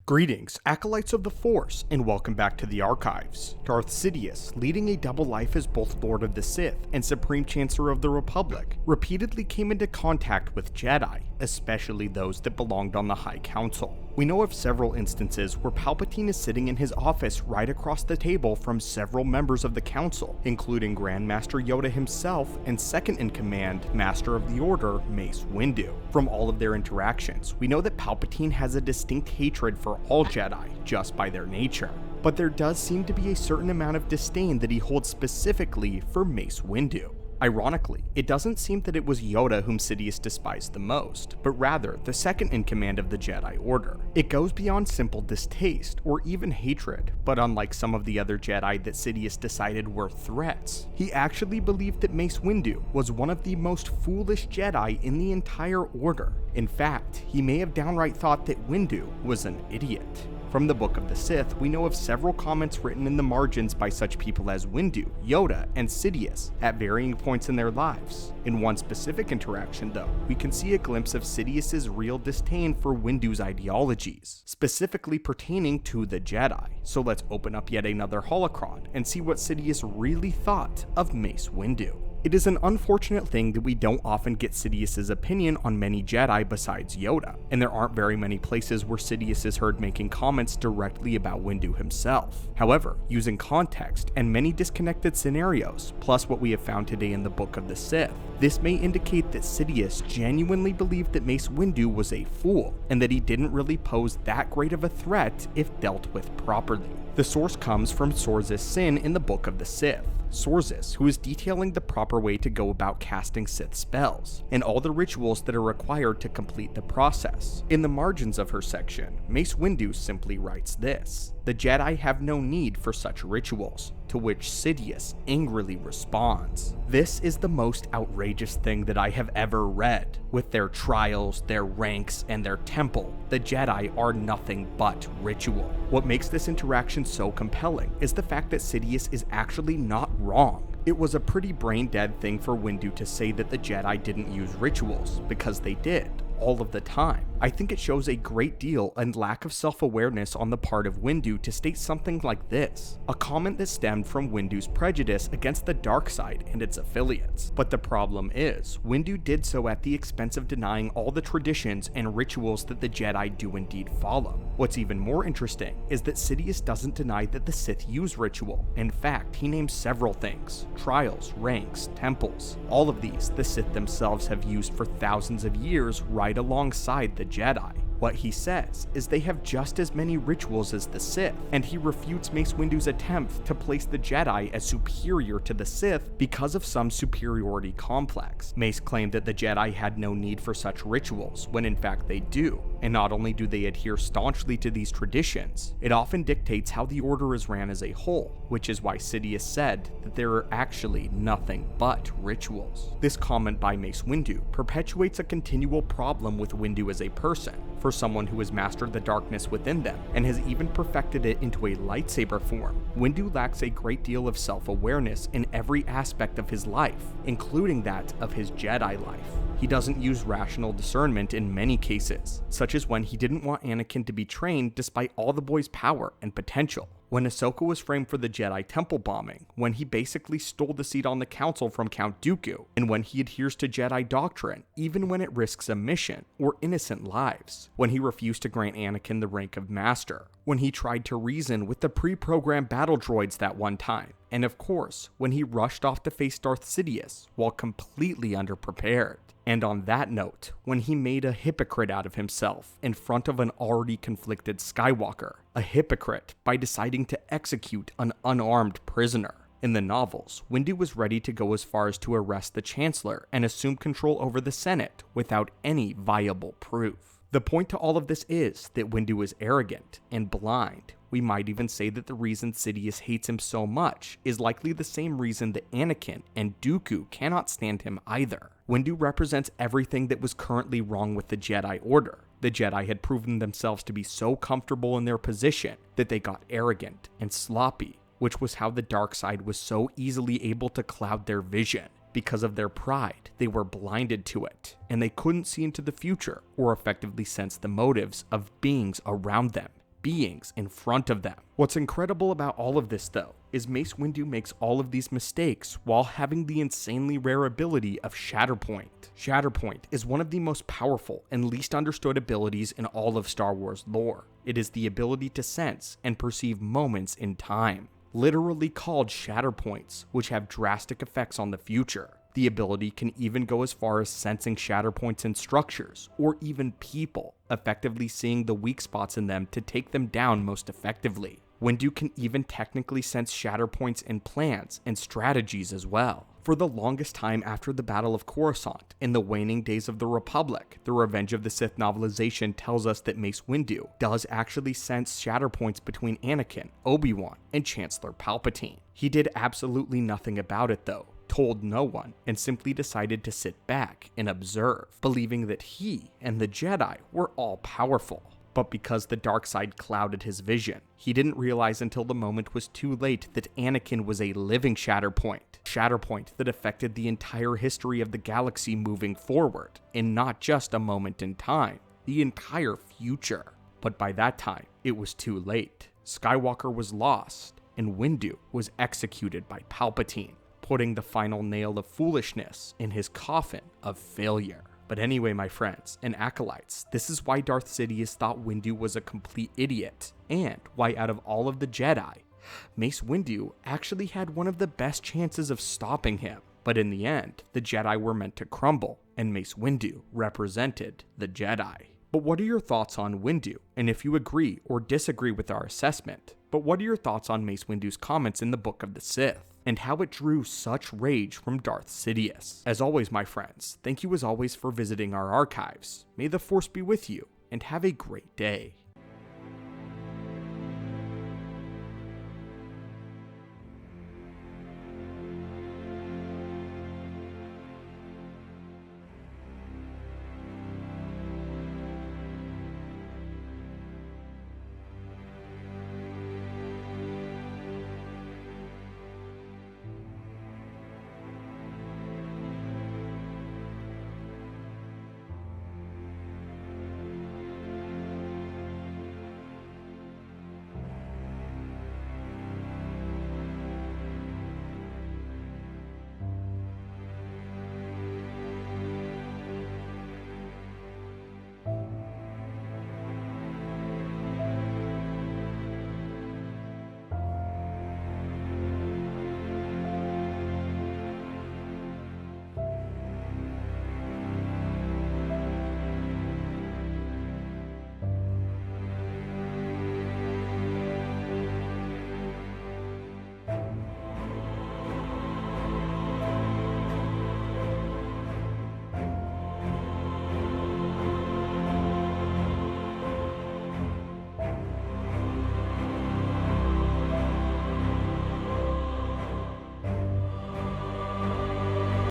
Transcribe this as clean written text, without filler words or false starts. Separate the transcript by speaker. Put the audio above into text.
Speaker 1: Greetings, Acolytes of the Force, and welcome back to the Archives. Darth Sidious, leading a double life as both Lord of the Sith and Supreme Chancellor of the Republic, repeatedly came into contact with Jedi, especially those that belonged on the High Council. We know of several instances where Palpatine is sitting in his office right across the table from several members of the Council, including Grand Master Yoda himself and second-in-command Master of the Order, Mace Windu. From all of their interactions, we know that Palpatine has a distinct hatred for all Jedi, just by their nature. But there does seem to be a certain amount of disdain that he holds specifically for Mace Windu. Ironically, it doesn't seem that it was Yoda whom Sidious despised the most, but rather the second-in-command of the Jedi Order. It goes beyond simple distaste, or even hatred, but unlike some of the other Jedi that Sidious decided were threats, he actually believed that Mace Windu was one of the most foolish Jedi in the entire Order. In fact, he may have downright thought that Windu was an idiot. From the Book of the Sith, we know of several comments written in the margins by such people as Windu, Yoda, and Sidious at varying points in their lives. In one specific interaction, though, we can see a glimpse of Sidious's real disdain for Windu's ideologies, specifically pertaining to the Jedi. So let's open up yet another holocron and see what Sidious really thought of Mace Windu. It is an unfortunate thing that we don't often get Sidious's opinion on many Jedi besides Yoda, and there aren't very many places where Sidious is heard making comments directly about Windu himself. However, using context and many disconnected scenarios, plus what we have found today in the Book of the Sith, this may indicate that Sidious genuinely believed that Mace Windu was a fool, and that he didn't really pose that great of a threat if dealt with properly. The source comes from Sorza's Sin in the Book of the Sith. Sorza, who is detailing the proper way to go about casting Sith spells, and all the rituals that are required to complete the process. In the margins of her section, Mace Windu simply writes this: "The Jedi have no need for such rituals," to which Sidious angrily responds, "This is the most outrageous thing that I have ever read. With their trials, their ranks, and their temple, the Jedi are nothing but ritual." What makes this interaction so compelling is the fact that Sidious is actually not wrong. It was a pretty brain-dead thing for Windu to say that the Jedi didn't use rituals, because they did, all of the time. I think it shows a great deal and lack of self-awareness on the part of Windu to state something like this, a comment that stemmed from Windu's prejudice against the dark side and its affiliates. But the problem is, Windu did so at the expense of denying all the traditions and rituals that the Jedi do indeed follow. What's even more interesting is that Sidious doesn't deny that the Sith use ritual. In fact, he names several things: trials, ranks, temples. All of these the Sith themselves have used for thousands of years right alongside the Jedi. What he says is they have just as many rituals as the Sith, and he refutes Mace Windu's attempt to place the Jedi as superior to the Sith because of some superiority complex. Mace claimed that the Jedi had no need for such rituals, when in fact they do, and not only do they adhere staunchly to these traditions, it often dictates how the Order is ran as a whole, which is why Sidious said that there are actually nothing but rituals. This comment by Mace Windu perpetuates a continual problem with Windu as a person. For someone who has mastered the darkness within them and has even perfected it into a lightsaber form, Windu lacks a great deal of self-awareness in every aspect of his life, including that of his Jedi life. He doesn't use rational discernment in many cases, such as when he didn't want Anakin to be trained despite all the boy's power and potential. When Ahsoka was framed for the Jedi Temple bombing, when he basically stole the seat on the Council from Count Dooku, and when he adheres to Jedi doctrine, even when it risks a mission or innocent lives, when he refused to grant Anakin the rank of Master, when he tried to reason with the pre-programmed battle droids that one time, and of course, when he rushed off to face Darth Sidious while completely underprepared. And on that note, when he made a hypocrite out of himself in front of an already conflicted Skywalker, a hypocrite by deciding to execute an unarmed prisoner. In the novels, Windu was ready to go as far as to arrest the Chancellor and assume control over the Senate without any viable proof. The point to all of this is that Windu is arrogant and blind. We might even say that the reason Sidious hates him so much is likely the same reason that Anakin and Dooku cannot stand him either. Windu represents everything that was currently wrong with the Jedi Order. The Jedi had proven themselves to be so comfortable in their position that they got arrogant and sloppy, which was how the dark side was so easily able to cloud their vision. Because of their pride, they were blinded to it, and they couldn't see into the future or effectively sense the motives of beings around them. beings in front of them. What's incredible about all of this though, is Mace Windu makes all of these mistakes while having the insanely rare ability of Shatterpoint. Shatterpoint is one of the most powerful and least understood abilities in all of Star Wars lore. It is the ability to sense and perceive moments in time, literally called Shatterpoints, which have drastic effects on the future. The ability can even go as far as sensing Shatterpoints in structures, or even people, effectively seeing the weak spots in them to take them down most effectively. Windu can even technically sense Shatterpoints in plans and strategies as well. For the longest time after the Battle of Coruscant, in the waning days of the Republic, the Revenge of the Sith novelization tells us that Mace Windu does actually sense Shatterpoints between Anakin, Obi-Wan, and Chancellor Palpatine. He did absolutely nothing about it though, told no one, and simply decided to sit back and observe, believing that he and the Jedi were all powerful. But because the dark side clouded his vision, he didn't realize until the moment was too late that Anakin was a living Shatterpoint. Shatterpoint that affected the entire history of the galaxy moving forward, and not just a moment in time, the entire future. But by that time, it was too late. Skywalker was lost, and Windu was executed by Palpatine, putting the final nail of foolishness in his coffin of failure. But anyway, my friends and acolytes, this is why Darth Sidious thought Windu was a complete idiot, and why out of all of the Jedi, Mace Windu actually had one of the best chances of stopping him. But in the end, the Jedi were meant to crumble, and Mace Windu represented the Jedi. But what are your thoughts on Windu? And if you agree or disagree with our assessment, but what are your thoughts on Mace Windu's comments in the Book of the Sith, and how it drew such rage from Darth Sidious? As always, my friends, thank you as always for visiting our archives. May the Force be with you, and have a great day.